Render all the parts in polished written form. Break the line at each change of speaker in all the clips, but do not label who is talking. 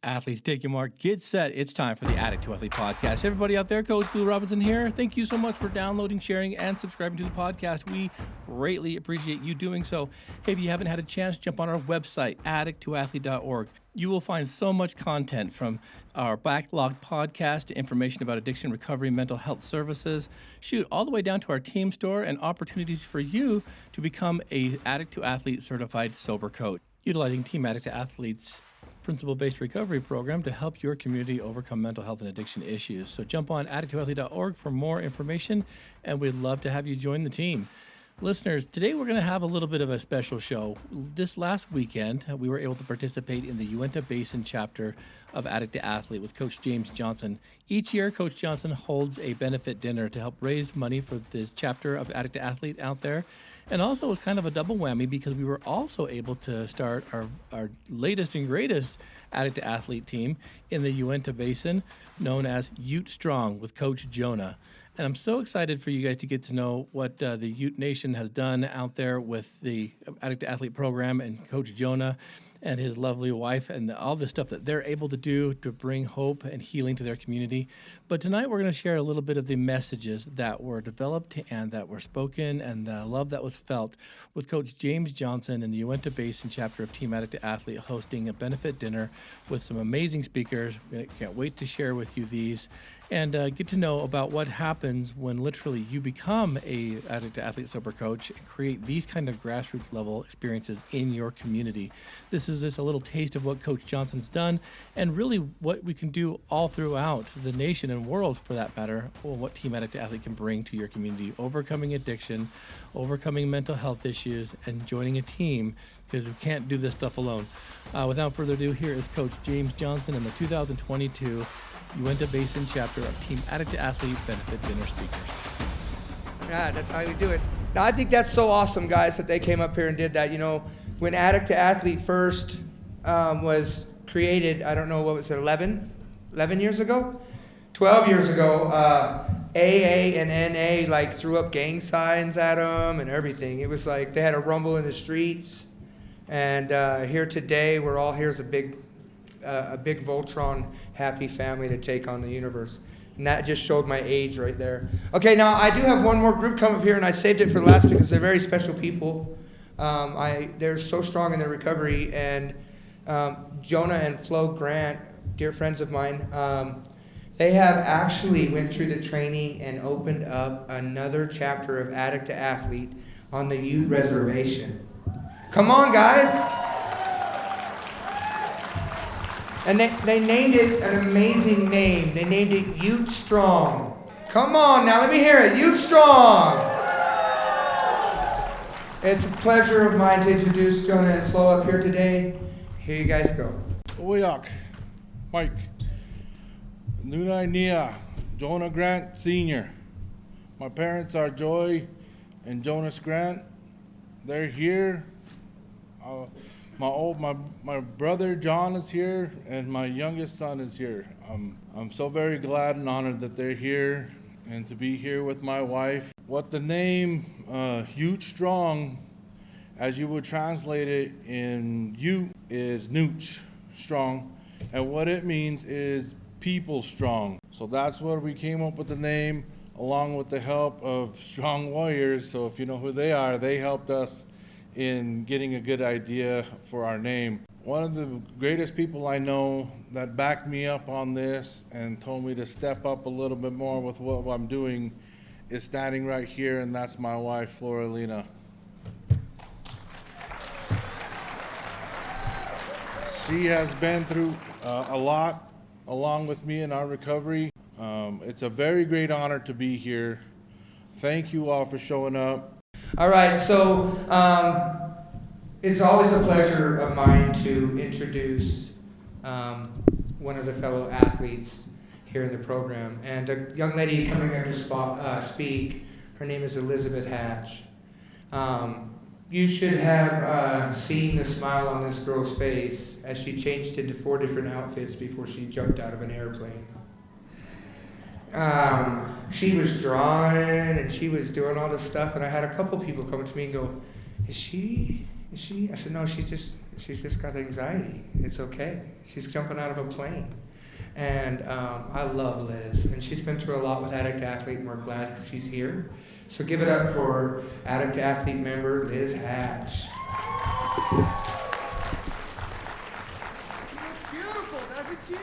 Athletes, take your mark, get set. It's time for the Addict to Athlete podcast. Everybody out there, Coach Blue Robinson here. Thank you so much for downloading, sharing, and subscribing to the podcast. We greatly appreciate you doing so. Hey, if you haven't had a chance, jump on our website, addicttoathlete.org. You will find so much content from our backlog podcast to information about addiction recovery, mental health services, all the way down to our team store and opportunities for you to become a Addict to Athlete certified sober coach, utilizing Team Addict to Athletes principle-based recovery program to help your community overcome mental health and addiction issues. So jump on addicttoathlete.org for more information, and we'd love to have you join the team. Listeners, today we're going to have a little bit of a special show. This last weekend, we were able to participate in the Uintah Basin chapter of Addict to Athlete with Coach James Johnson. Each year, Coach Johnson holds a benefit dinner to help raise money for this chapter of Addict to Athlete out there. And also it was kind of a double whammy because we were also able to start our latest and greatest Addict to Athlete team in the Uintah Basin, known as Ute Strong with Coach Jonah. And I'm so excited for you guys to get to know what the Ute Nation has done out there with the Addict to Athlete program and Coach Jonah and his lovely wife and all the stuff that they're able to do to bring hope and healing to their community. But tonight we're going to share a little bit of the messages that were developed and that were spoken and the love that was felt with Coach James Johnson in the Uintah Basin chapter of Team Addict to Athlete hosting a benefit dinner with some amazing speakers. I can't wait to share with you these and get to know about what happens when literally you become a Addict to Athlete sober coach and create these kind of grassroots level experiences in your community. This is just a little taste of what Coach Johnson's done and really what we can do all throughout the nation and world for that matter, or what Team Addict to Athlete can bring to your community, overcoming addiction, overcoming mental health issues, and joining a team because we can't do this stuff alone. Without further ado, here is Coach James Johnson and the 2022 Uintah Basin chapter of Team Addict to Athlete benefit dinner speakers.
Yeah, that's how we do it. Now, I think that's so awesome, guys, that they came up here and did that. You know, when Addict to Athlete first was created, I don't know, what was it, 11 years ago? 12 years ago, AA and NA like threw up gang signs at them and everything. It was like they had a rumble in the streets. And here today, we're all here as a big Voltron happy family to take on the universe. And that just showed my age right there. Okay, now I do have one more group come up here, and I saved it for last because they're very special people. They're so strong in their recovery, and Jonah and Flo Grant, dear friends of mine, they have actually went through the training and opened up another chapter of Addict to Athlete on the Ute Reservation. Come on, guys. And they named it an amazing name. They named it Ute Strong. Come on now, let me hear it. Ute Strong. It's a pleasure of mine to introduce Jonah and Flo up here today. Here you guys go.
Oyak, Mike, AIIA, Jonah Grant Sr. My parents are Joy and Jonas Grant. They're here. My brother John is here, and my youngest son is here. I'm so very glad and honored that they're here and to be here with my wife. What the name Ute Strong, as you would translate it in Ute, is Nooch Strong, and what it means is people strong. So that's where we came up with the name, along with the help of Strong Warriors. So if you know who they are, they helped us in getting a good idea for our name. One of the greatest people I know that backed me up on this and told me to step up a little bit more with what I'm doing is standing right here, and that's my wife, Floralina. She has been through a lot along with me in our recovery. It's a very great honor to be here. Thank you all for showing up.
All right, so it's always a pleasure of mine to introduce one of the fellow athletes here in the program. And a young lady coming up to speak, her name is Elizabeth Hatch. You should have seen the smile on this girl's face as she changed into 4 different outfits before she jumped out of an airplane. She was drawing and she was doing all this stuff, and I had a couple people come to me and go, is she? I said, no, she's She's just got anxiety. It's okay. She's jumping out of a plane. And I love Liz. And she's been through a lot with Addict Athlete, and we're glad she's here. So give it up for Addict Athlete member Liz Hatch. Beautiful, doesn't she?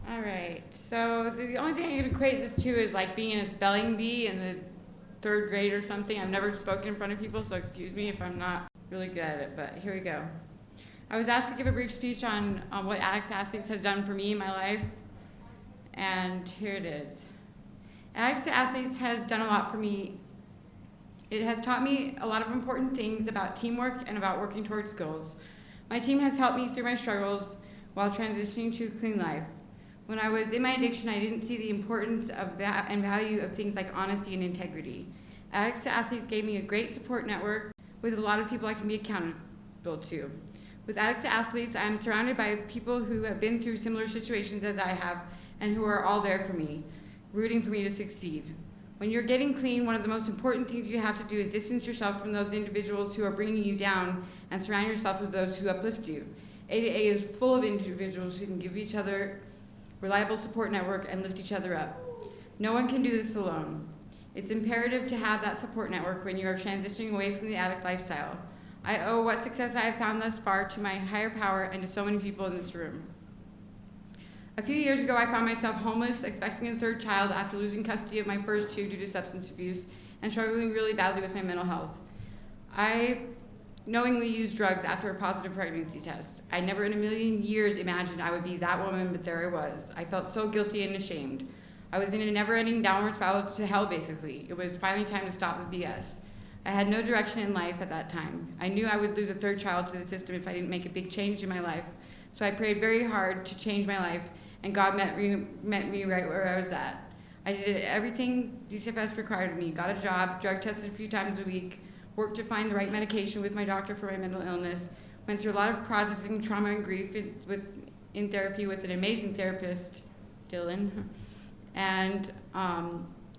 All right. So the only thing I can equate this to is like being a spelling bee in the 3rd grade or something. I've never spoken in front of people, so excuse me if I'm not really good at it, but here we go. I was asked to give a brief speech on what Addict Athletes has done for me in my life, and here it is. Addict Athletes has done a lot for me. It has taught me a lot of important things about teamwork and about working towards goals. My team has helped me through my struggles while transitioning to a clean life. When I was in my addiction, I didn't see the importance of that and value of things like honesty and integrity. Addicts to Athletes gave me a great support network with a lot of people I can be accountable to. With Addicts to Athletes, I am surrounded by people who have been through similar situations as I have and who are all there for me, rooting for me to succeed. When you're getting clean, one of the most important things you have to do is distance yourself from those individuals who are bringing you down and surround yourself with those who uplift you. AIIA is full of individuals who can give each other reliable support network and lift each other up. No one can do this alone. It's imperative to have that support network when you are transitioning away from the addict lifestyle. I owe what success I have found thus far to my higher power and to so many people in this room. A few years ago, I found myself homeless, expecting a 3rd child after losing custody of my first 2 due to substance abuse and struggling really badly with my mental health. I knowingly used drugs after a positive pregnancy test. I never in a million years imagined I would be that woman, but there I was. I felt so guilty and ashamed. I was in a never-ending downward spiral to hell, basically. It was finally time to stop the BS. I had no direction in life at that time. I knew I would lose a 3rd child to the system if I didn't make a big change in my life. So I prayed very hard to change my life, and God met me right where I was at. I did everything DCFS required of me. Got a job, drug tested a few times a week, worked to find the right medication with my doctor for my mental illness, went through a lot of processing trauma and grief in therapy with an amazing therapist, Dylan, and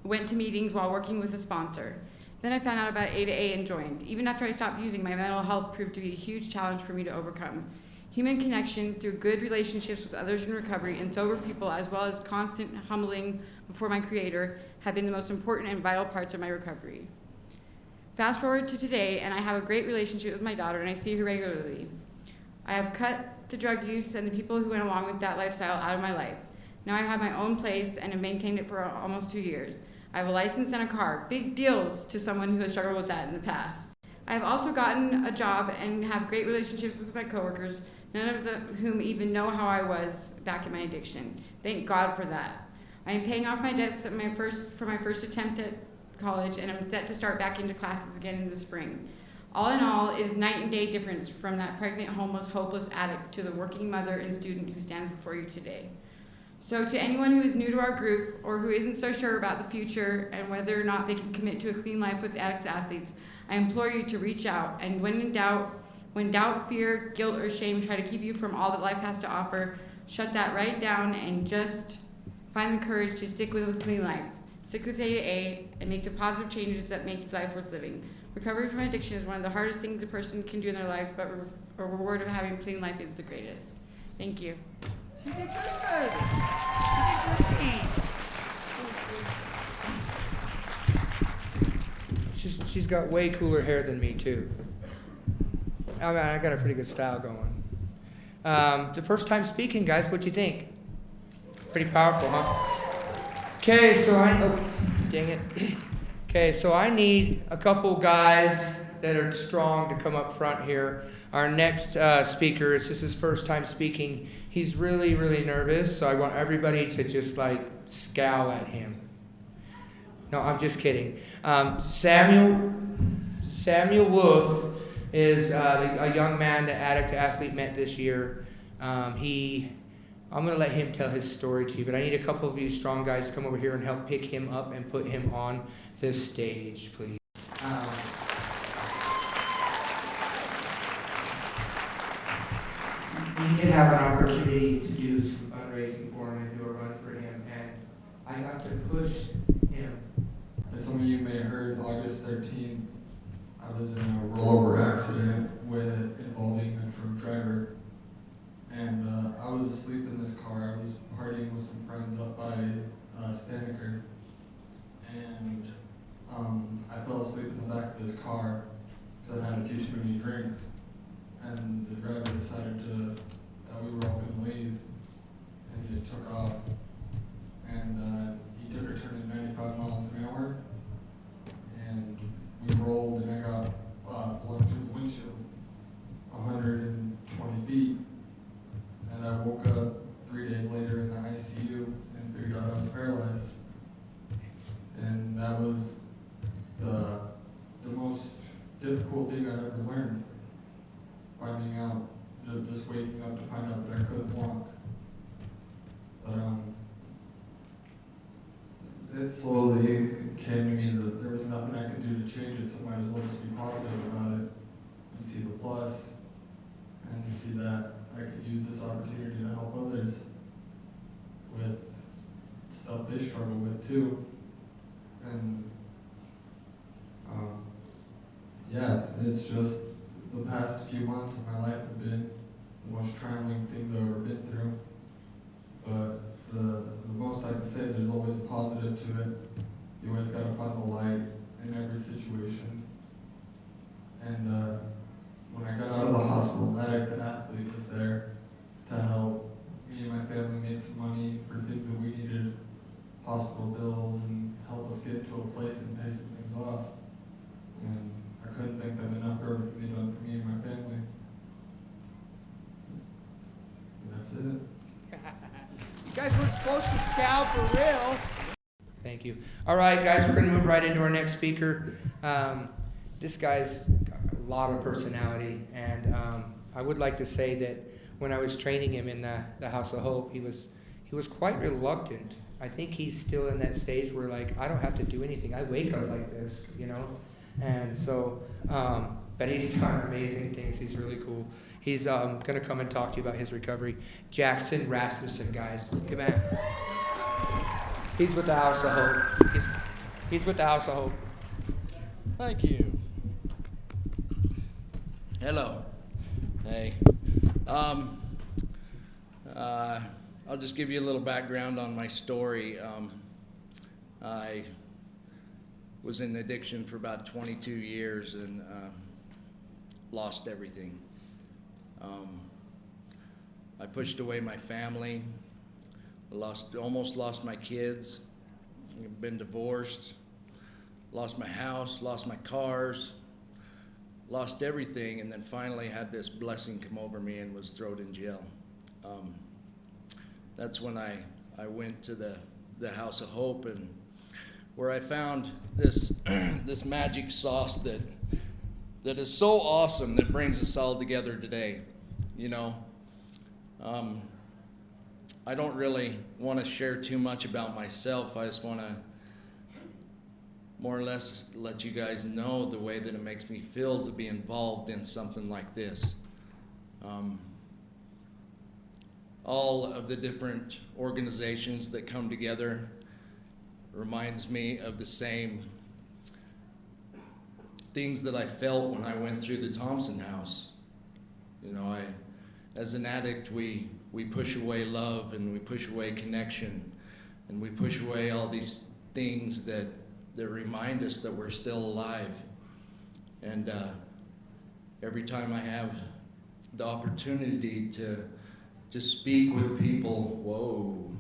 went to meetings while working with a sponsor. Then I found out about AIIA and joined. Even after I stopped using, my mental health proved to be a huge challenge for me to overcome. Human connection through good relationships with others in recovery and sober people, as well as constant humbling before my Creator, have been the most important and vital parts of my recovery. Fast forward to today, and I have a great relationship with my daughter, and I see her regularly. I have cut the drug use and the people who went along with that lifestyle out of my life. Now I have my own place and have maintained it for almost 2 years. I have a license and a car, big deals to someone who has struggled with that in the past. I have also gotten a job and have great relationships with my coworkers, none of whom even know how I was back in my addiction. Thank God for that. I am paying off my debts for my first attempt at college, and I'm set to start back into classes again in the spring. All in all, it is night and day difference from that pregnant, homeless, hopeless addict to the working mother and student who stands before you today. So to anyone who is new to our group or who isn't so sure about the future and whether or not they can commit to a clean life with Addicts Athletes, I implore you to reach out, and when doubt, fear, guilt, or shame try to keep you from all that life has to offer, shut that right down and just find the courage to stick with a clean life. Stick with AIIA and make the positive changes that make life worth living. Recovery from addiction is one of the hardest things a person can do in their lives, but a reward of having a clean life is the greatest. Thank you.
She did good. She did great. She's got way cooler hair than me, too. I mean, I got a pretty good style going. The first time speaking, guys, what'd you think? Pretty powerful, huh? Okay, so dang it. Okay, so I need a couple guys that are strong to come up front here. Our next speaker, this is his first time speaking. He's really, really nervous, so I want everybody to just like scowl at him. No, I'm just kidding. Samuel Wolf is a young man that Addict Athlete met this year. I'm going to let him tell his story to you, but I need a couple of you strong guys to come over here and help pick him up and put him on this stage, please. We did have an opportunity to do some fundraising for him and do a run for him, and I got to push him.
As some of you may have heard, August 13th, I was in a rollover accident involving a truck driver. And I was asleep in this car. I was partying with some friends up by Staniker. And I fell asleep in the back of this car because I had a few too many drinks. And the driver decided that we were all going to leave. And he took off. And he took a turn at 95 miles an hour. And we rolled, and I got flung through the windshield 120 feet. And I woke up 3 days later in the ICU and figured out I was paralyzed. And that was the most difficult thing I'd ever learned. Finding out, just waking up to find out that I couldn't walk. But it slowly came to me that there was nothing I could do to change it, so I might as well just be positive about it and see the plus and see that I could use this opportunity to help others with stuff they struggle with too. And yeah, it's just the past few months of my life have been the most trying things I've ever been through. But the most I can say is there's always a positive to it. You always got to find the light in every situation. And when I got out of the hospital, Addict to Athlete was there to help me and my family make some money for things that we needed, hospital bills, and help us get to a place and pay some things off. And I couldn't thank them enough for everything they've done for me and my family. And that's it.
You guys were supposed to scout for real. Thank you. All right, guys, we're going to move right into our next speaker. This guy's got a lot of personality, and I would like to say that when I was training him in the House of Hope, he was quite reluctant. I think he's still in that stage where, like, I don't have to do anything. I wake up like this, you know? And so, but he's done amazing things. He's really cool. He's going to come and talk to you about his recovery. Jackson Rasmussen, guys. Come on. He's with the House of Hope. He's with the House of Hope.
Thank you. Hello. Hey. I'll just give you a little background on my story. I was in addiction for about 22 years and lost everything. I pushed away my family, almost lost my kids, been divorced, lost my house, lost my cars, lost everything, and then finally had this blessing come over me and was thrown in jail. That's when I went to the House of Hope, and where I found this this magic sauce that is so awesome that brings us all together today. You know, I don't really want to share too much about myself. I just want to more or less let you guys know the way that it makes me feel to be involved in something like this. All of the different organizations that come together reminds me of the same things that I felt when I went through the Thompson House. You know, as an addict, we push away love, and we push away connection, and we push away all these things that remind us that we're still alive. And every time I have the opportunity to speak with people,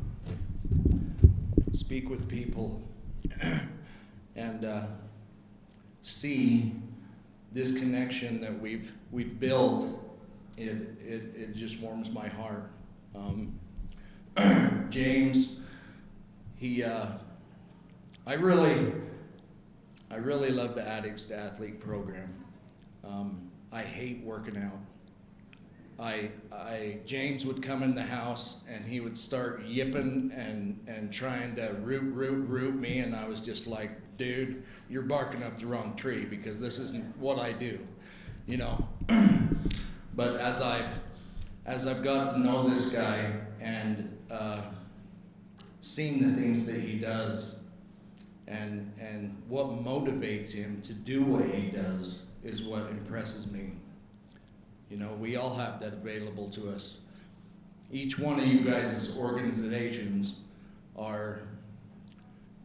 speak with people and see this connection that we've built, it just warms my heart. James, I really love the Addicts to Athlete program. I hate working out. James would come in the house and he would start yipping and trying to root me, and I was just like, dude, you're barking up the wrong tree, because this isn't what I do, you know. But as I've got to know this guy and seen the things that he does and what motivates him to do what he does is what impresses me. You know, we all have that available to us. Each one of you guys' organizations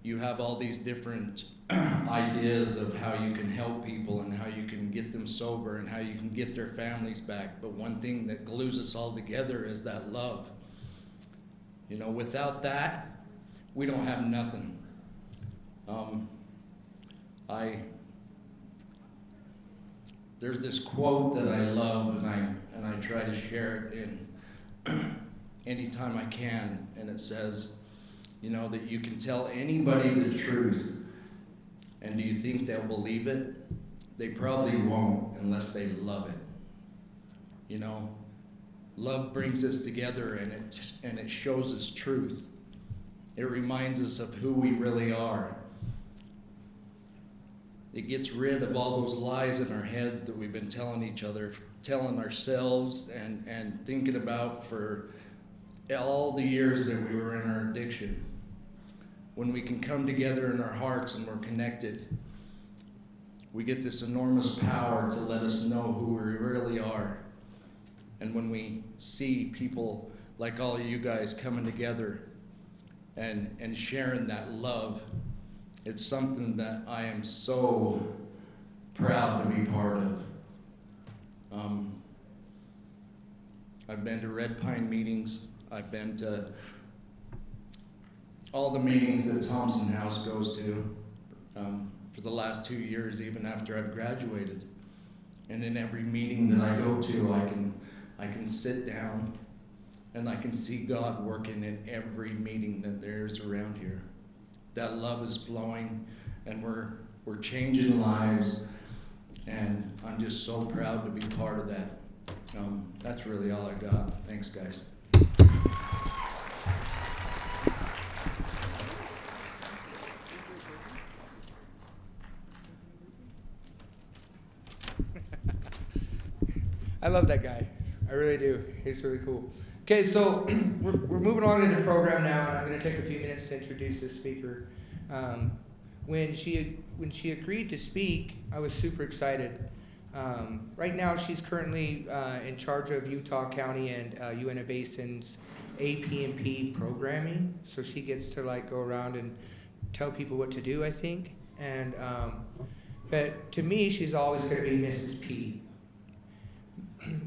you have all these different ideas of how you can help people and how you can get them sober and how you can get their families back. But one thing that glues us all together is that love. You know, without that, we don't have nothing. There's this quote that I love, and I try to share it in anytime I can, and it says, you know, that you can tell anybody the truth, and do you think they'll believe it? They probably won't unless they love it. You know, love brings us together, and it shows us truth. It reminds us of who we really are. It gets rid of all those lies in our heads that we've been telling each other, telling ourselves, and thinking about for all the years that we were in our addiction. When we can come together in our hearts and we're connected, we get this enormous power to let us know who we really are. And when we see people like all of you guys coming together and sharing that love, it's something that I am so proud to be part of. I've been to Red Pine meetings. I've been to all the meetings that Thompson House goes to for the last 2 years, even after I've graduated. And in every meeting that I go to, I can sit down and I can see God working in every meeting that there's around here. That love is flowing, and we're changing lives, and I'm just so proud to be part of that. That's really all I got. Thanks, guys.
I love that guy. I really do. He's really cool. Okay, so we're moving on in the program now, and I'm going to take a few minutes to introduce this speaker. When she agreed to speak, I was super excited. Right now, she's currently in charge of Utah County and Uintah Basin's AP&P programming, so she gets to like go around and tell people what to do, I think. And but to me, she's always going to be Mrs. P,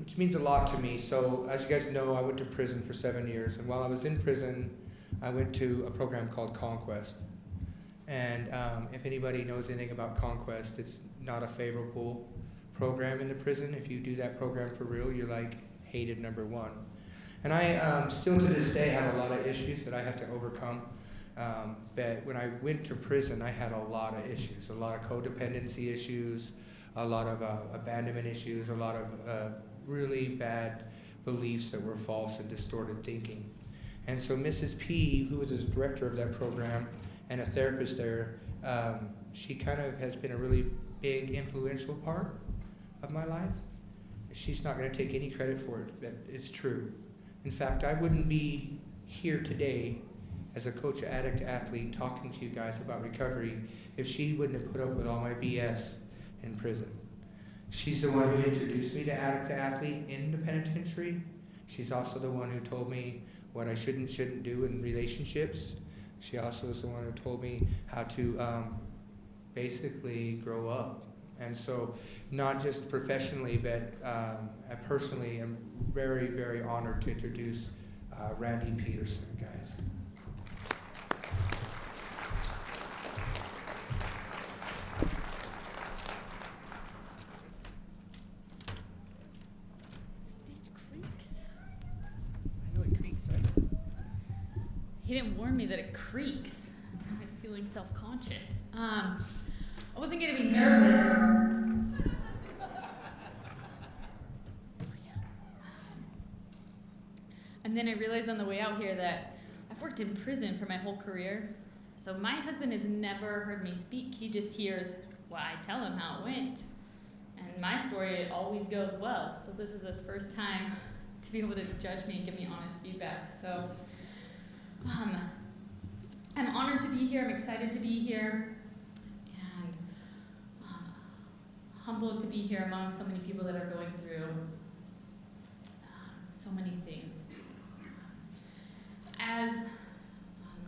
which means a lot to me. So as you guys know, I went to prison for 7 years, and while I was in prison, I went to a program called Conquest. And if anybody knows anything about Conquest, it's not a favorable program in the prison. If you do that program for real, you're like hated number one. And I still to this day have a lot of issues that I have to overcome. But when I went to prison, I had a lot of issues, a lot of codependency issues, a lot of abandonment issues, a lot of really bad beliefs that were false and distorted thinking. And so Mrs. P, who was the director of that program and a therapist there, she kind of has been a really big influential part of my life. She's not going to take any credit for it, but it's true. In fact, I wouldn't be here today as a coach, addict, athlete, talking to you guys about recovery if she wouldn't have put up with all my BS in prison. She's the one who introduced me to Addict to Athlete in the penitentiary. She's also the one who told me what I shouldn't do in relationships. She also is the one who told me how to basically grow up. And so not just professionally, but I personally am very, very honored to introduce Randy Peterson, guys.
He didn't warn me that it creaks. Now I'm feeling self-conscious. I wasn't going to be nervous. And then I realized on the way out here that I've worked in prison for my whole career. So my husband has never heard me speak. He just hears, well, I tell him how it went. And my story, it always goes well. So this is his first time to be able to judge me and give me honest feedback. So I'm honored to be here. I'm excited to be here, and humbled to be here among so many people that are going through so many things. As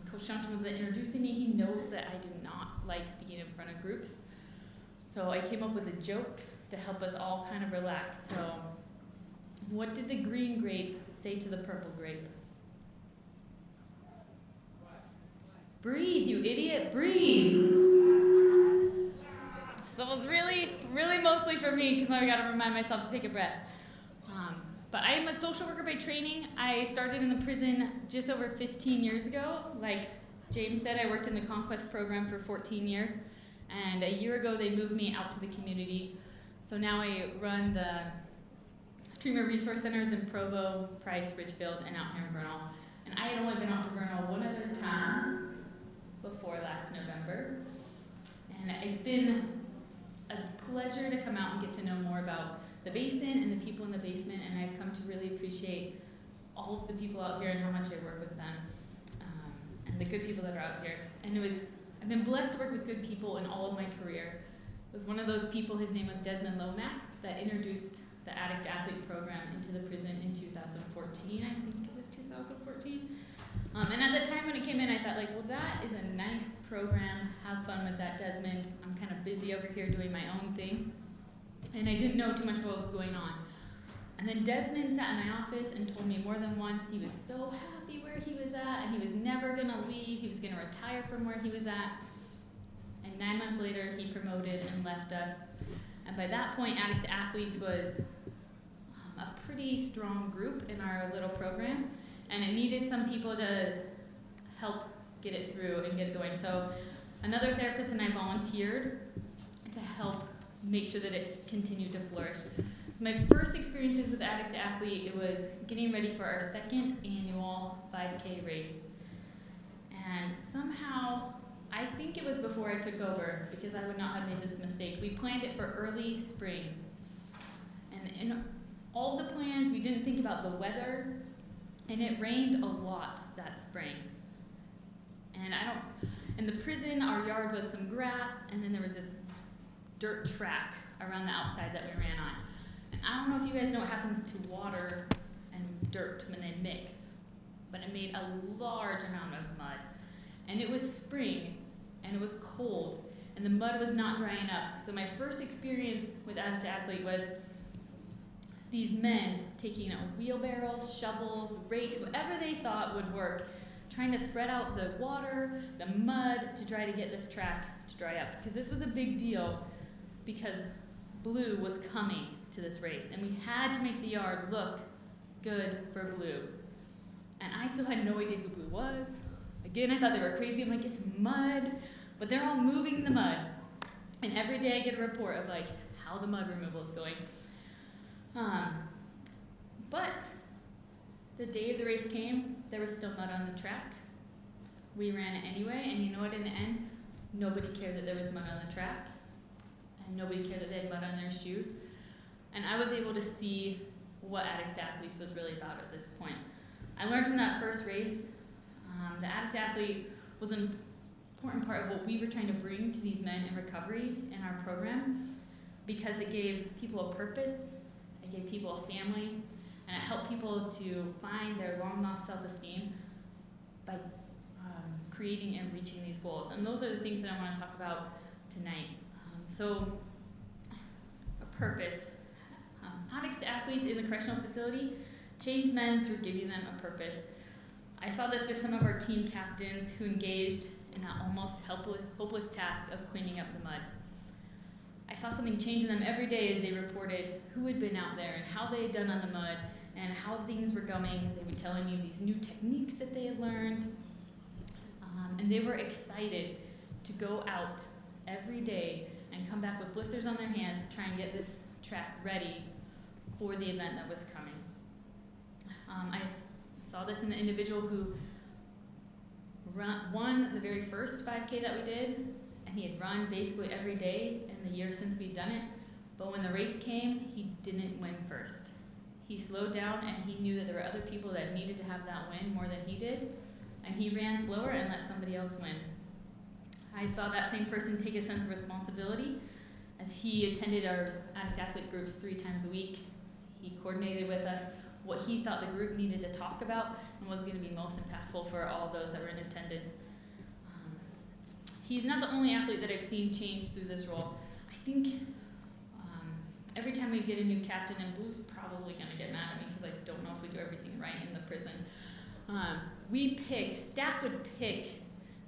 Coach Johnson was introducing me, he knows that I do not like speaking in front of groups. So I came up with a joke to help us all kind of relax. So, what did the green grape say to the purple grape? Breathe, you idiot, breathe. So it was really mostly for me, because now I gotta remind myself to take a breath. But I am a social worker by training. I started in the prison just over 15 years ago. Like James said, I worked in the Conquest program for 14 years. And a year ago, they moved me out to the community. So now I run the Treatment Resource Centers in Provo, Price, Richfield, and out here in Vernal. And I had only been out to Vernal one other time before last November. And it's been a pleasure to come out and get to know more about the basin and the people in the basement, and I've come to really appreciate all of the people out here and how much I work with them, and the good people that are out here. And I've been blessed to work with good people in all of my career. It was one of those people, his name was Desmond Lomax, that introduced the Addict athlete program into the prison in 2014, I think it was 2014. And at the time when it came in, I thought, like, well, that is a nice program. Have fun with that, Desmond. I'm kind of busy over here doing my own thing. And I didn't know too much what was going on. And then Desmond sat in my office and told me more than once he was so happy where he was at, and he was never going to leave. He was going to retire from where he was at. And 9 months later, he promoted and left us. And by that point, Addicts to Athletes was a pretty strong group in our little program. And it needed some people to help get it through and get it going. So another therapist and I volunteered to help make sure that it continued to flourish. So my first experiences with Addict to Athlete, it was getting ready for our second annual 5K race. And somehow, I think it was before I took over, because I would not have made this mistake. We planned it for early spring. And in all the plans, we didn't think about the weather, and it rained a lot that spring. And in the prison, our yard was some grass, and then there was this dirt track around the outside that we ran on. And I don't know if you guys know what happens to water and dirt when they mix, but it made a large amount of mud. And it was spring, and it was cold, and the mud was not drying up. So my first experience with Addict to Athlete was these men taking wheelbarrows, shovels, rakes, whatever they thought would work, trying to spread out the water, the mud, to try to get this track to dry up. Because this was a big deal, because Blue was coming to this race, and we had to make the yard look good for Blue. And I still had no idea who Blue was. Again, I thought they were crazy. I'm like, it's mud, but they're all moving the mud. And every day I get a report of like how the mud removal is going. But the day of the race came, there was still mud on the track. We ran it anyway, and you know what, in the end, nobody cared that there was mud on the track, and nobody cared that they had mud on their shoes. And I was able to see what Addicts to Athletes was really about at this point. I learned from that first race, the Addict to Athlete was an important part of what we were trying to bring to these men in recovery in our program, because it gave people a purpose, it gave people a family, and it helped people to find their long-lost self-esteem by creating and reaching these goals. And those are the things that I want to talk about tonight. So, a purpose. Addicts to Athletes in the correctional facility change men through giving them a purpose. I saw this with some of our team captains who engaged in that almost hopeless task of cleaning up the mud. I saw something change in them every day as they reported who had been out there and how they had done on the mud and how things were going. They were telling me these new techniques that they had learned. And they were excited to go out every day and come back with blisters on their hands to try and get this track ready for the event that was coming. I saw this in the individual who won the very first 5K that we did, and he had run basically every day in the year since we'd done it, but when the race came, he didn't win first. He slowed down, and he knew that there were other people that needed to have that win more than he did, and he ran slower and let somebody else win. I saw that same person take a sense of responsibility as he attended our Addict Athlete groups 3 times a week. He coordinated with us what he thought the group needed to talk about and was going to be most impactful for all those that were in attendance. He's not the only athlete that I've seen change through this role. I think every time we get a new captain, and Blue's probably going to get mad at me because I don't know if we do everything right in the prison. Staff would pick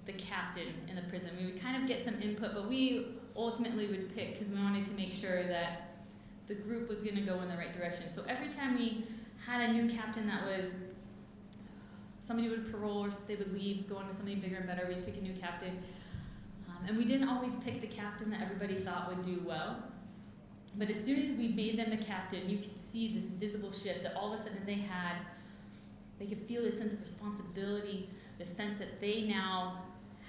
the captain in the prison. We would kind of get some input, but we ultimately would pick because we wanted to make sure that the group was going to go in the right direction. So every time we had a new captain that was, somebody would parole or they would leave, go on to something bigger and better, we'd pick a new captain. And we didn't always pick the captain that everybody thought would do well. But as soon as we made them the captain, you could see this visible shift that all of a sudden they could feel this sense of responsibility, the sense that they now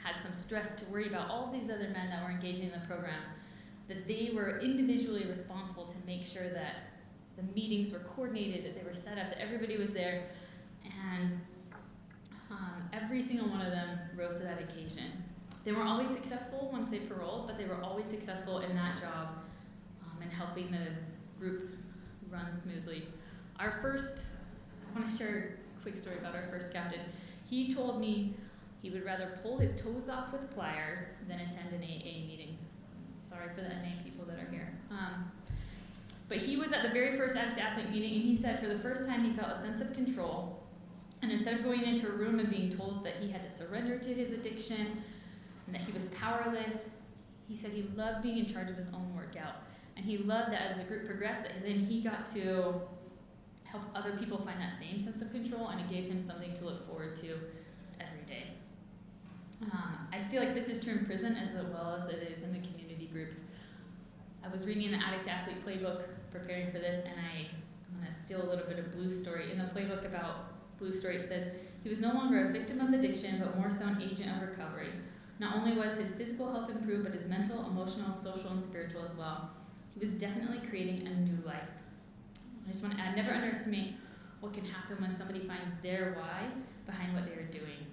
had some stress to worry about all of these other men that were engaging in the program, that they were individually responsible to make sure that the meetings were coordinated, that they were set up, that everybody was there, and every single one of them rose to that occasion. They weren't always successful once they paroled, but they were always successful in that job and helping the group run smoothly. I want to share a quick story about our first captain. He told me he would rather pull his toes off with pliers than attend an AA meeting. Sorry for the NA people that are here. But he was at the very first Addict athlete meeting, and he said for the first time he felt a sense of control. And instead of going into a room and being told that he had to surrender to his addiction and that he was powerless, he said he loved being in charge of his own workout. And he loved that as the group progressed, and then he got to help other people find that same sense of control, and it gave him something to look forward to every day. I feel like this is true in prison as well as it is in the community groups. I was reading the Addict Athlete playbook preparing for this, and I'm going to steal a little bit of Blue's story. In the playbook about Blue's story, it says, he was no longer a victim of addiction, but more so an agent of recovery. Not only was his physical health improved, but his mental, emotional, social, and spiritual as well. He was definitely creating a new life. I just want to add, never underestimate what can happen when somebody finds their why behind what they are doing.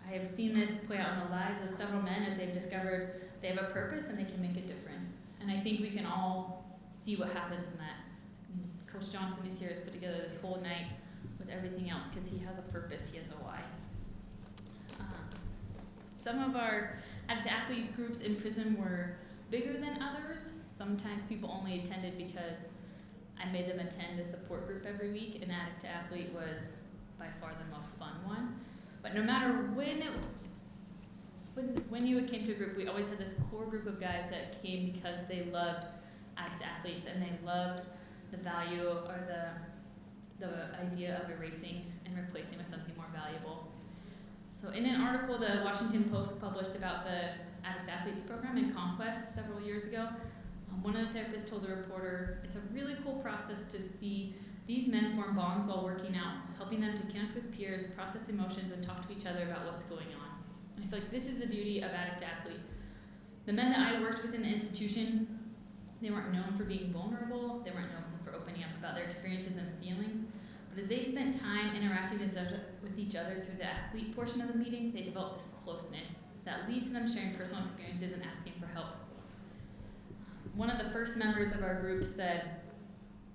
I have seen this play out in the lives of several men as they've discovered they have a purpose and they can make a difference. And I think we can all see what happens in that. Coach Johnson is here, has put together this whole night with everything else because he has a purpose, he has a why. Some of our athlete groups in prison were bigger than others. Sometimes people only attended because I made them attend a support group every week, and Addict to Athlete was by far the most fun one. But no matter when you came to a group, we always had this core group of guys that came because they loved Addict to Athletes and they loved the value or the idea of erasing and replacing with something more valuable. So in an article the Washington Post published about the Addict to Athletes program in Conquest several years ago, one of the therapists told the reporter, it's a really cool process to see these men form bonds while working out, helping them to connect with peers, process emotions, and talk to each other about what's going on. And I feel like this is the beauty of Addict to Athlete. The men that I worked with in the institution, they weren't known for being vulnerable, they weren't known for opening up about their experiences and feelings, but as they spent time interacting with each other through the athlete portion of the meeting, they developed this closeness that leads to them sharing personal experiences and asking for help. One of the first members of our group said,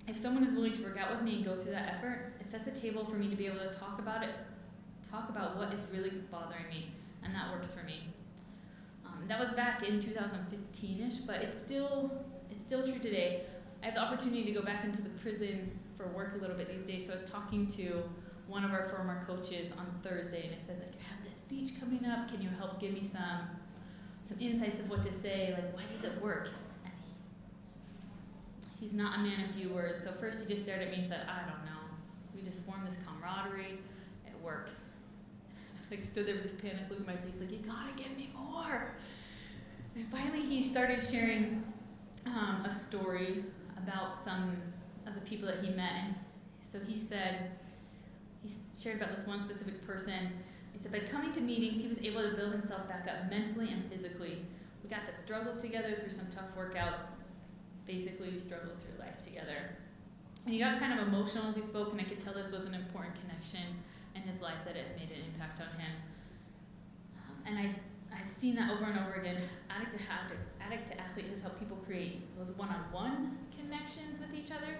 if someone is willing to work out with me and go through that effort, it sets a table for me to be able to talk about what is really bothering me, and that works for me. That was back in 2015-ish, but it's still true today. I have the opportunity to go back into the prison for work a little bit these days, so I was talking to one of our former coaches on Thursday, and I said, like, I have this speech coming up, can you help give me some insights of what to say, like, why does it work? And he's not a man of few words, so first he just stared at me and said, I don't know, we just formed this camaraderie, it works. I like stood there with this panic look in my face, like, you gotta give me more. And finally he started sharing a story about some of the people that he met, and so he shared about this one specific person. He said by coming to meetings, he was able to build himself back up mentally and physically. We got to struggle together through some tough workouts. Basically, we struggled through life together. And he got kind of emotional as he spoke, and I could tell this was an important connection in his life, that it made an impact on him. And I've seen that over and over again. Addict to Athlete has helped people create those one-on-one connections with each other,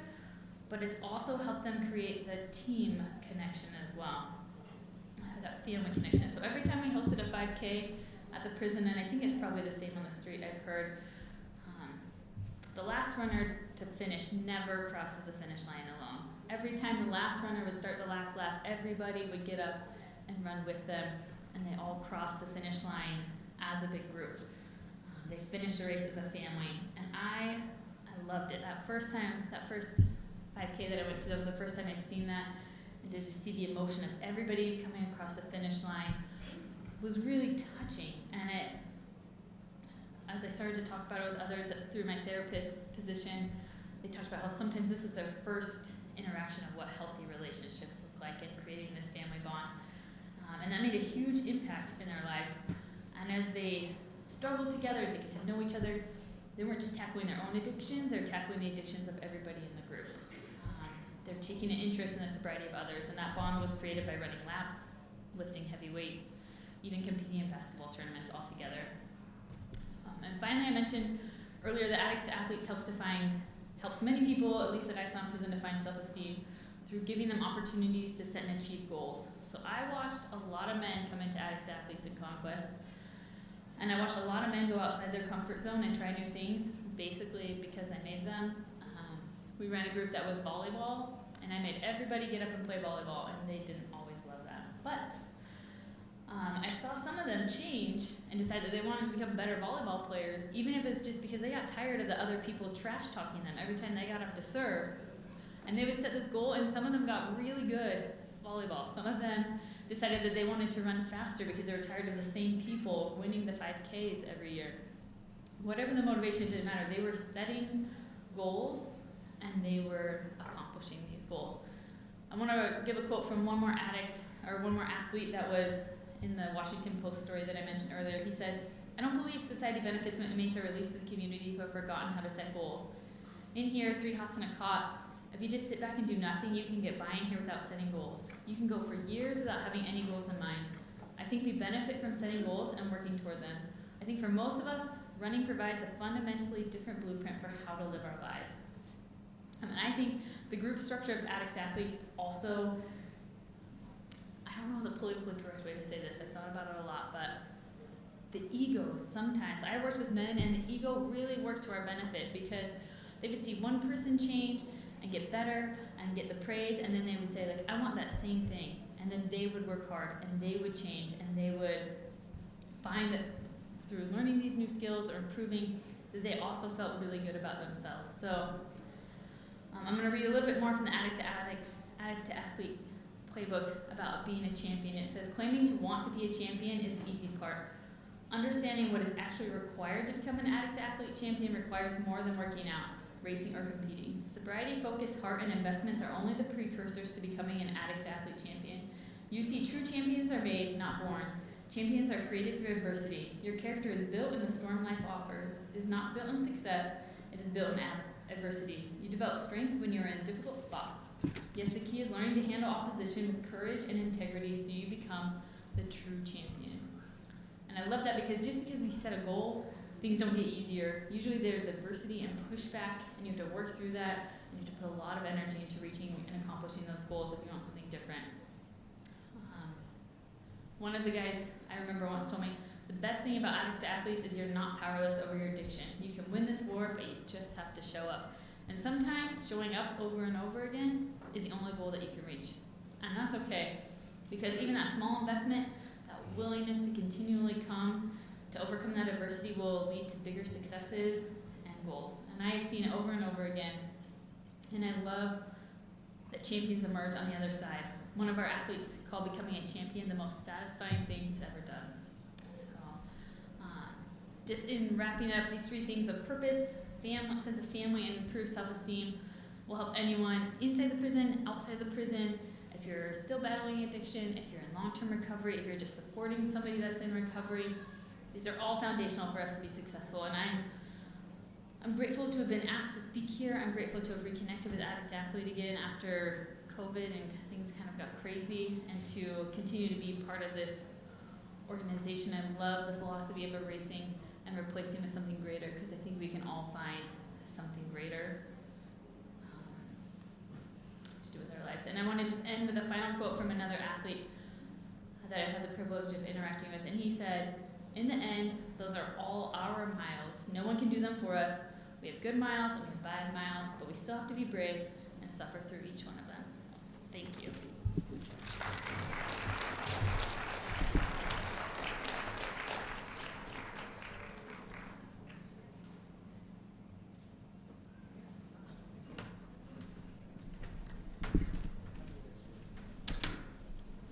but it's also helped them create the team connection as well, that family connection. So every time we hosted a 5K at the prison, and I think it's probably the same on the street, I've heard, the last runner to finish never crosses the finish line alone. Every time the last runner would start the last lap, everybody would get up and run with them, and they all cross the finish line as a big group. They finished the race as a family, and I loved it. That first 5K that I went to, that was the first time I'd seen that, and to just see the emotion of everybody coming across the finish line was really touching. And it, as I started to talk about it with others through my therapist position, they talked about how sometimes this was their first interaction of what healthy relationships look like and creating this family bond. And that made a huge impact in their lives. And as they struggled together, as they get to know each other, they weren't just tackling their own addictions, they're tackling the addictions of everybody in the group. They're taking an interest in the sobriety of others, and that bond was created by running laps, lifting heavy weights, even competing in basketball tournaments all together. And finally, I mentioned earlier that Addicts to Athletes helps many people, at least that I saw in prison, to find self-esteem through giving them opportunities to set and achieve goals. So I watched a lot of men come into Addicts to Athletes in Conquest, and I watched a lot of men go outside their comfort zone and try new things, basically because I made them. We ran a group that was volleyball, and I made everybody get up and play volleyball, and they didn't always love that. But I saw some of them change and decide that they wanted to become better volleyball players, even if it's just because they got tired of the other people trash talking them every time they got up to serve. And they would set this goal, and some of them got really good volleyball. Some of them decided that they wanted to run faster because they were tired of the same people winning the 5Ks every year. Whatever the motivation, didn't matter. They were setting goals, and they were accomplishing these goals. I want to give a quote from one more athlete that was in the Washington Post story that I mentioned earlier. He said, "I don't believe society benefits when inmates are released to the community who have forgotten how to set goals. In here, 3 hots and a cot, if you just sit back and do nothing, you can get by in here without setting goals. You can go for years without having any goals in mind. I think we benefit from setting goals and working toward them. I think for most of us, running provides a fundamentally different blueprint for how to live our lives." And I think the group structure of Addicts to Athletes also, I don't know the politically correct way to say this, I thought about it a lot, but the ego sometimes, I worked with men, and the ego really worked to our benefit because they would see one person change and get better and get the praise, and then they would say, like, I want that same thing. And then they would work hard, and they would change, and they would find that through learning these new skills or improving, that they also felt really good about themselves. So I'm going to read a little bit more from the Addict to Athlete playbook about being a champion. It says, claiming to want to be a champion is the easy part. Understanding what is actually required to become an Addict to Athlete champion requires more than working out, racing, or competing. Sobriety-focused heart and investments are only the precursors to becoming an Addict to Athlete champion. You see, true champions are made, not born. Champions are created through adversity. Your character is built in the storm life offers. It is not built in success, it is built in adversity. You develop strength when you are in difficult spots. Yes, the key is learning to handle opposition with courage and integrity so you become the true champion. And I love that because just because we set a goal, things don't get easier. Usually there's adversity and pushback, and you have to work through that, and you have to put a lot of energy into reaching and accomplishing those goals if you want something different. One of the guys I remember once told me, the best thing about Addicts to Athletes is you're not powerless over your addiction. You can win this war, but you just have to show up. And sometimes showing up over and over again is the only goal that you can reach. And that's okay, because even that small investment, that willingness to continually come to overcome that adversity will lead to bigger successes and goals. And I have seen it over and over again. And I love that champions emerge on the other side. One of our athletes called becoming a champion the most satisfying thing he's ever done. So, just in wrapping up, these 3 things of purpose, sense of family, and improved self-esteem will help anyone inside the prison, outside the prison. If you're still battling addiction, if you're in long-term recovery, if you're just supporting somebody that's in recovery, these are all foundational for us to be successful. And I'm grateful to have been asked to speak here. I'm grateful to have reconnected with Addict Athlete again after COVID and things kind of got crazy, and to continue to be part of this organization. I love the philosophy of erasing and replacing with something greater, because I think we can all find something greater. do with our lives. And I want to just end with a final quote from another athlete that I've had the privilege of interacting with. And he said, "In the end, those are all our miles. No one can do them for us. We have good miles and we have bad miles, but we still have to be brave and suffer through each one of them." So, thank you.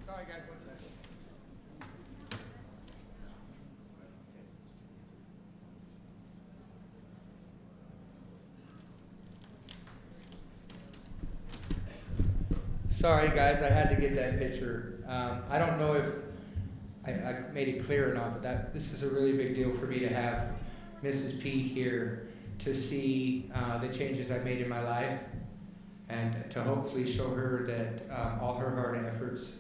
Sorry, guys. One second. Sorry, guys. I had to get that picture. I don't know if I made it clear or not, but this is a really big deal for me to have Mrs. P here to see the changes I've made in my life, and to hopefully show her that all her hard efforts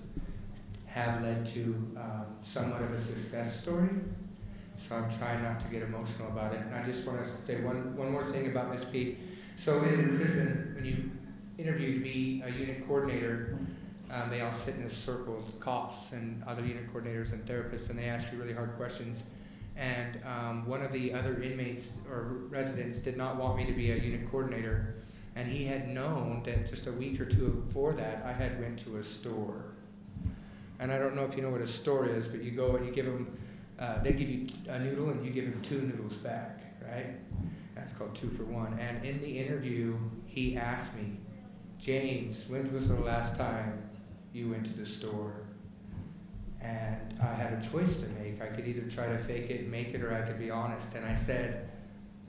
have led to somewhat of a success story. So I'm trying not to get emotional about it. And I just want to say one more thing about Miss P. So in prison, when you interview to be a unit coordinator, they all sit in a circle, cops and other unit coordinators and therapists, and they ask you really hard questions. And one of the other inmates or residents did not want me to be a unit coordinator, and he had known that just a week or two before that, I had went to a store. And I don't know if you know what a store is, but you go and you give them, they give you a noodle and you give them 2 noodles back, right? That's called 2 for 1. And in the interview, he asked me, "James, when was the last time you went to the store?" And I had a choice to make. I could either try to fake it and make it, or I could be honest. And I said,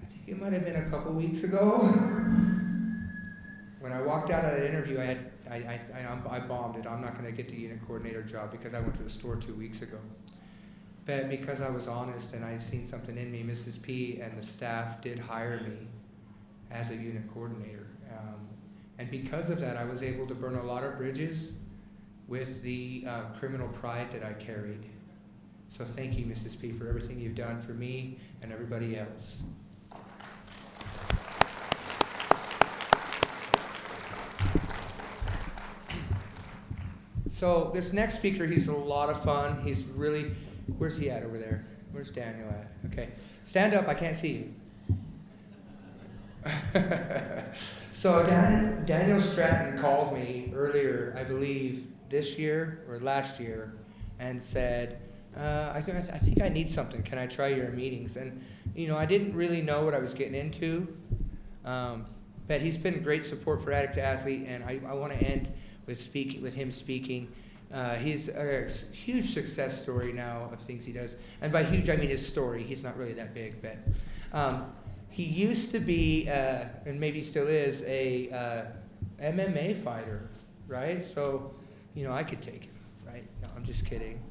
"I think it might have been a couple weeks ago." When I walked out of that interview, I bombed it. I'm not going to get the unit coordinator job because I went to the store 2 weeks ago. But because I was honest and I seen something in me, Mrs. P and the staff did hire me as a unit coordinator. And because of that, I was able to burn a lot of bridges with the criminal pride that I carried. So thank you, Mrs. P, for everything you've done for me and everybody else. So this next speaker, he's a lot of fun. He's really, where's he at over there? Where's Daniel at? Okay, stand up, I can't see you. So Daniel Stratton called me earlier, I believe, this year or last year, and said, I think I need something. Can I try your meetings? And, you know, I didn't really know what I was getting into, but he's been great support for Addict to Athlete, and I want to end with him speaking. He's a huge success story now of things he does. And by huge, I mean his story. He's not really that big, but he used to be, and maybe still is, a MMA fighter, right? So, you know, I could take him, right? No, I'm just kidding.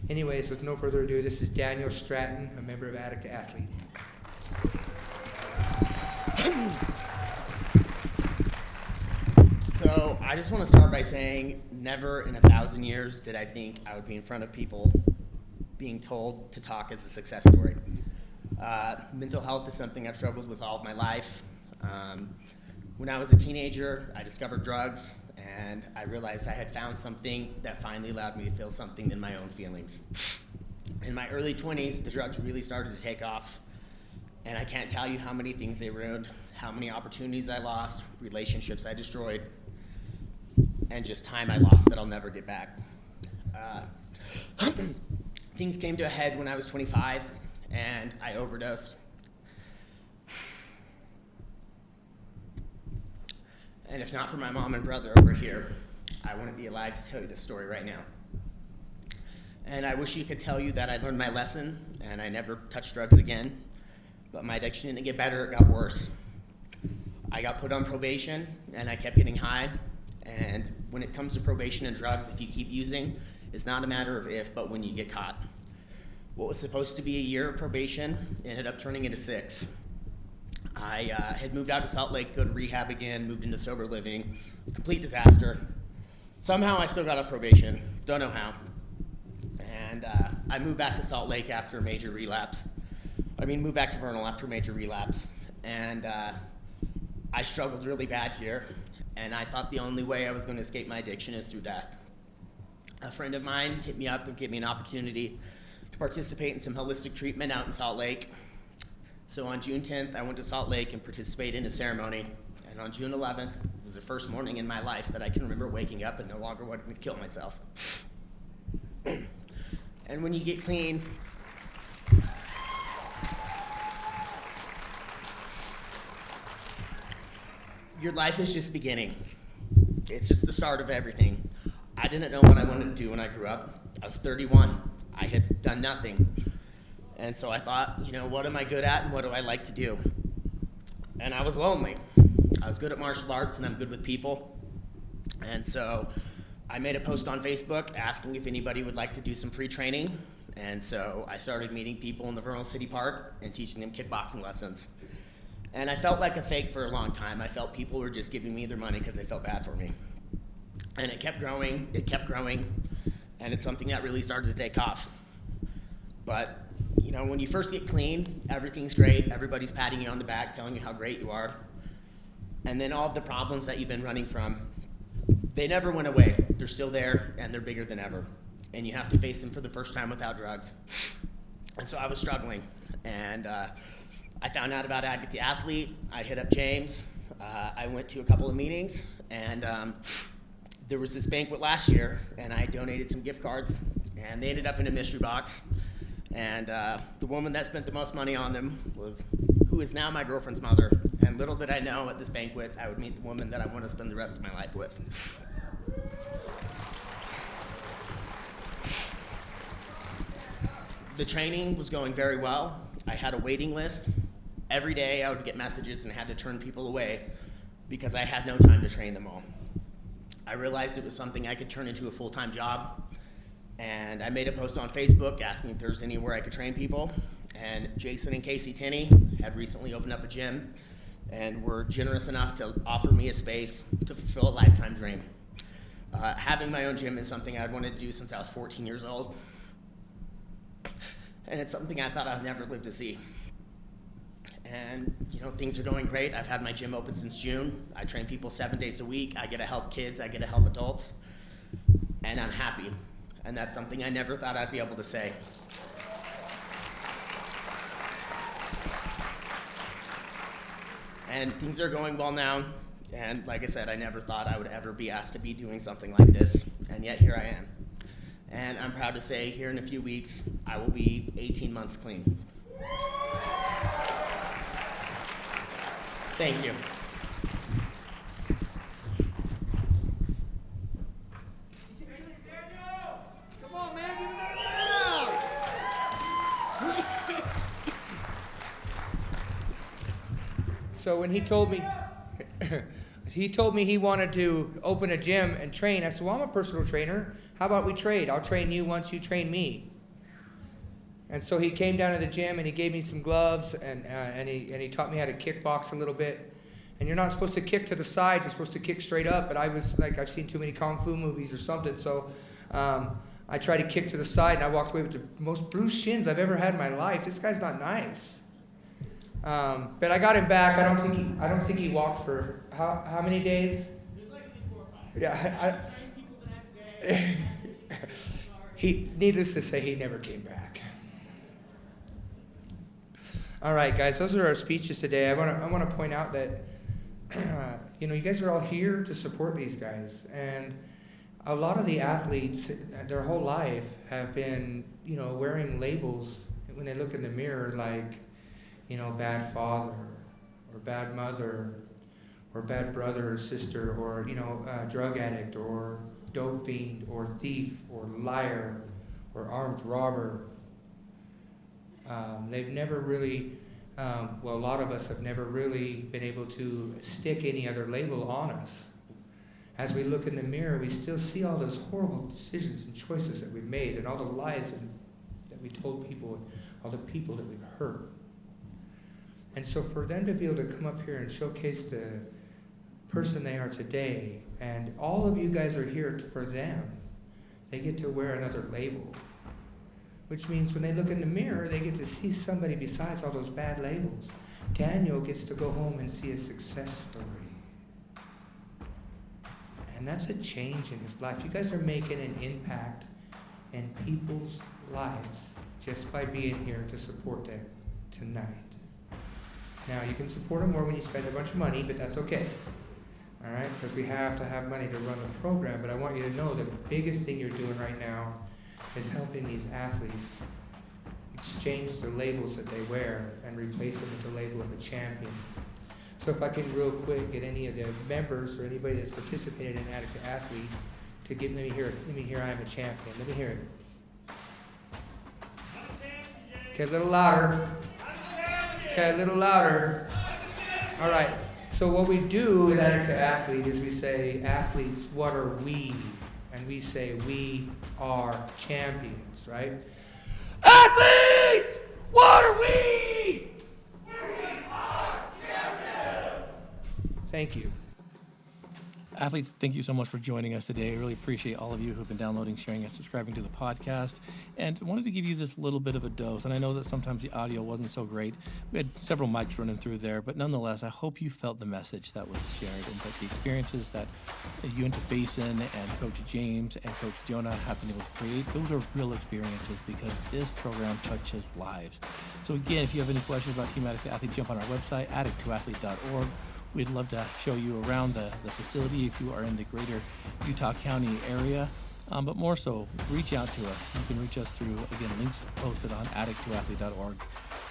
Anyways, with no further ado, this is Daniel Stratton, a member of Addict to Athlete.
So I just want to start by saying never in 1,000 years did I think I would be in front of people being told to talk as a success story. Mental health is something I've struggled with all of my life. When I was a teenager, I discovered drugs, and I realized I had found something that finally allowed me to feel something in my own feelings. In my early 20s, the drugs really started to take off, and I can't tell you how many things they ruined, how many opportunities I lost, relationships I destroyed, and just time I lost that I'll never get back. Things came to a head when I was 25, and I overdosed. And if not for my mom and brother over here, I wouldn't be alive to tell you this story right now. And I wish you could tell you that I learned my lesson and I never touched drugs again, but my addiction didn't get better, it got worse. I got put on probation and I kept getting high. And when it comes to probation and drugs, if you keep using, it's not a matter of if, but when you get caught. What was supposed to be a year of probation ended up turning into 6. I had moved out to Salt Lake, go to rehab again, moved into sober living, complete disaster. Somehow I still got off probation, don't know how. And I moved back to Salt Lake after a major relapse. Moved back to Vernal after a major relapse. And I struggled really bad here. and I thought the only way I was going to escape my addiction is through death. A friend of mine hit me up and gave me an opportunity to participate in some holistic treatment out in Salt Lake. So on June 10th, I went to Salt Lake and participated in a ceremony. And on June 11th, it was the first morning in my life that I can remember waking up and no longer wanting to kill myself. And when you get clean, your life is just beginning. It's just the start of everything. I didn't know what I wanted to do when I grew up. I was 31. I had done nothing. And so I thought, what am I good at and what do I like to do? And I was lonely. I was good at martial arts and I'm good with people. And so I made a post on Facebook asking if anybody would like to do some free training. And so I started meeting people in the Vernal City Park and teaching them kickboxing lessons. And I felt like a fake for a long time. I felt people were just giving me their money because they felt bad for me. And it kept growing, and it's something that really started to take off. But, when you first get clean, everything's great. Everybody's patting you on the back, telling you how great you are. And then all of the problems that you've been running from, they never went away. They're still there, and they're bigger than ever. And you have to face them for the first time without drugs. And so I was struggling. And I found out about Addict the Athlete. I hit up James. I went to a couple of meetings, and there was this banquet last year, and I donated some gift cards, and they ended up in a mystery box. And the woman that spent the most money on them was who is now my girlfriend's mother. And little did I know at this banquet I would meet the woman that I want to spend the rest of my life with. The training was going very well. I had a waiting list. Every day I would get messages and had to turn people away because I had no time to train them all. I realized it was something I could turn into a full-time job, and I made a post on Facebook asking if there's anywhere I could train people. And Jason and Casey Tinney had recently opened up a gym and were generous enough to offer me a space to fulfill a lifetime dream. Having my own gym is something I'd wanted to do since I was 14 years old. And it's something I thought I'd never live to see. And things are going great. I've had my gym open since June. I train people 7 days a week. I get to help kids, I get to help adults. And I'm happy. And that's something I never thought I'd be able to say. And things are going well now. And like I said, I never thought I would ever be asked to be doing something like this. And yet here I am. And I'm proud to say here in a few weeks, I will be 18 months clean. Thank you.
Come on, man, give it another round. So when he told me he wanted to open a gym and train, I said, well, I'm a personal trainer. How about we trade? I'll train you once you train me. And so he came down to the gym and he gave me some gloves and he taught me how to kickbox a little bit. And you're not supposed to kick to the side, you're supposed to kick straight up. But I was like, I've seen too many Kung Fu movies or something. So I tried to kick to the side and I walked away with the most bruised shins I've ever had in my life. This guy's not nice. But I got him back. I don't think he walked for how many days? It was like at least 4 or 5. Yeah. Needless to say, he never came back. All right, guys, those are our speeches today. I want to point out that you guys are all here to support these guys, and a lot of the athletes, their whole life, have been wearing labels when they look in the mirror, like bad father, or bad mother, or bad brother or sister, or drug addict, or dope fiend, or thief, or liar, or armed robber. They've never really, a lot of us have never really been able to stick any other label on us. As we look in the mirror, we still see all those horrible decisions and choices that we've made, and all the lies that we told people, all the people that we've hurt. And so for them to be able to come up here and showcase the person they are today, and all of you guys are here for them, they get to wear another label. Which means when they look in the mirror, they get to see somebody besides all those bad labels. Daniel gets to go home and see a success story. And that's a change in his life. You guys are making an impact in people's lives just by being here to support them tonight. Now, you can support them more when you spend a bunch of money, but that's okay. All right? Because we have to have money to run the program. But I want you to know the biggest thing you're doing right now is helping these athletes exchange the labels that they wear and replace them with the label of a champion. So if I can real quick get any of the members or anybody that's participated in Addict to Athlete to give, let me hear I am a champion. Let me hear it. Okay, a little louder. Okay, a little louder. All right. So what we do at Addict to Athlete is we say, athletes, what are we? And we say, we are champions, right? Athletes, what are we? We are champions. Thank you.
Athletes, thank you so much for joining us today. I really appreciate all of you who've been downloading, sharing, and subscribing to the podcast. And I wanted to give you this little bit of a dose. And I know that sometimes the audio wasn't so great. We had several mics running through there. But nonetheless, I hope you felt the message that was shared and that the experiences that Uintah Basin and Coach James and Coach Jonah have been able to create, those are real experiences because this program touches lives. So again, if you have any questions about Team Addict to Athlete, jump on our website, addicttoathlete.org. We'd love to show you around the facility if you are in the greater Utah County area. But more so, reach out to us. You can reach us through, again, links posted on addicttoathlete.org.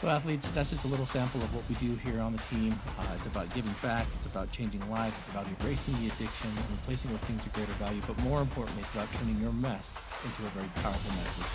So athletes, that's just a little sample of what we do here on the team. It's about giving back. It's about changing lives. It's about erasing the addiction and replacing with things of greater value. But more importantly, it's about turning your mess into a very powerful message.